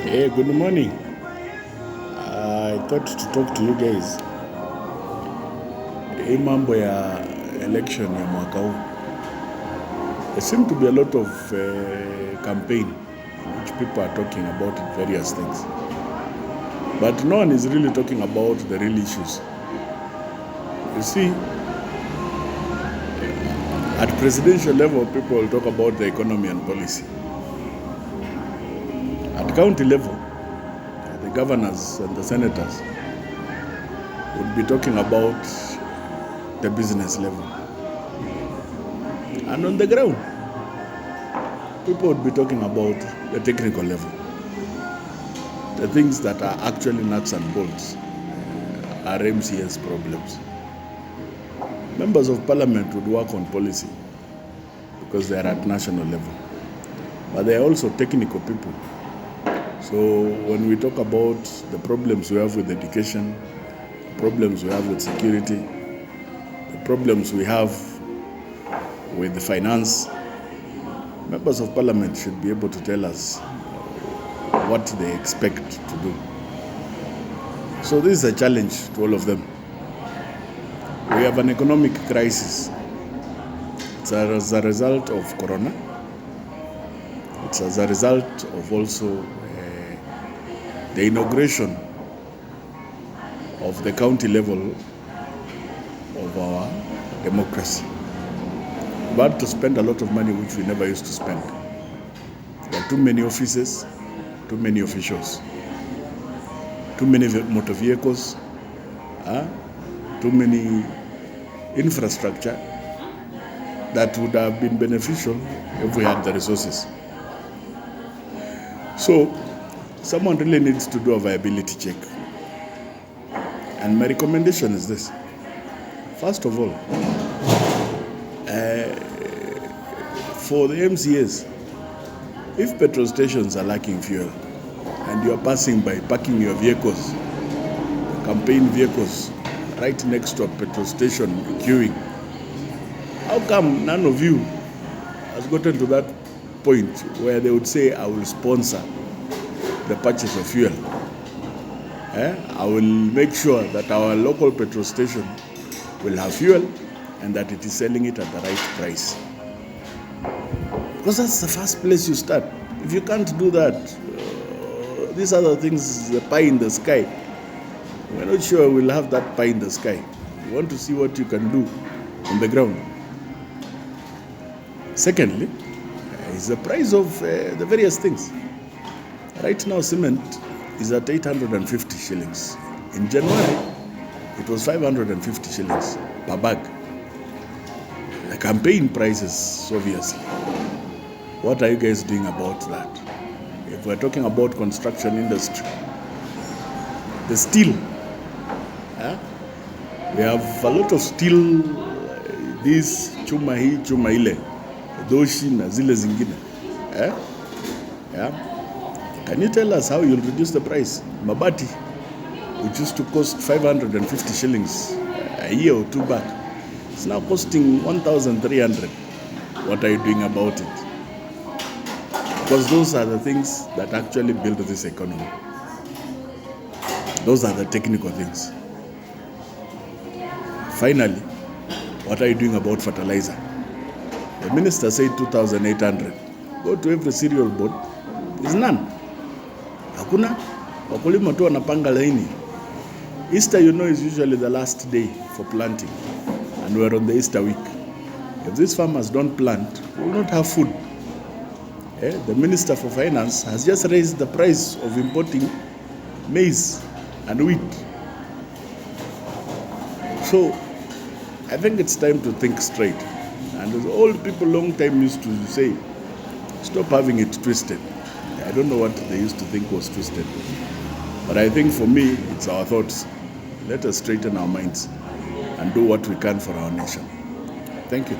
Hey, good morning. I thought to talk to you guys. Hii mambo ya election ya mwaka huu. There seem to be a lot of campaign in which people are talking about various things. But no one is really talking about the real issues. You see, at presidential level, people will talk about the economy and policy. At county level, the governors and the senators would be talking about the business level. And on the ground, people would be talking about the technical level. The things that are actually nuts and bolts are MCS problems. Members of parliament would work on policy because they are at national level. But they are also technical people. So when we talk about the problems we have with education, the problems we have with security, the problems we have with the finance, members of parliament should be able to tell us what they expect to do. So this is a challenge to all of them. We have an economic crisis. It's as a result of Corona. It's as a result of also the inauguration of the county level of our democracy. We had to spend a lot of money which we never used to spend. There are too many offices, too many officials, too many motor vehicles, too many infrastructure that would have been beneficial if we had the resources. So someone really needs to do a viability check. And my recommendation is this. First of all, for the MCAs, if petrol stations are lacking fuel and you are passing by parking your vehicles, campaign vehicles, right next to a petrol station queuing, how come none of you has gotten to that point where they would say, I will sponsor the purchase of fuel? I will make sure that our local petrol station will have fuel and that it is selling it at the right price. Because that's the first place you start. If you can't do that, these other things, the pie in the sky, we're not sure we'll have that pie in the sky. You want to see what you can do on the ground. Secondly, is the price of the various things. Right now, cement is at 850 shillings. In January, it was 550 shillings per bag. The campaign prices, obviously. What are you guys doing about that? If we're talking about construction industry, the steel, we have a lot of steel, this chuma hii, chuma ile, doshi na zile zingine. Can you tell us how you'll reduce the price? Mabati, which used to cost 550 shillings a year or two back, it's now costing 1,300. What are you doing about it? Because those are the things that actually build this economy. Those are the technical things. Finally, what are you doing about fertilizer? The minister said 2,800. Go to every cereal board. There's none. Hakuna. Wakulima tu wanapanga laini. Easter, is usually the last day for planting. And we're on the Easter week. If these farmers don't plant, we will not have food. The Minister for Finance has just raised the price of importing maize and wheat. So I think it's time to think straight. And as old people long time used to say, stop having it twisted. I don't know what they used to think was twisted. But I think for me, it's our thoughts. Let us straighten our minds and do what we can for our nation. Thank you.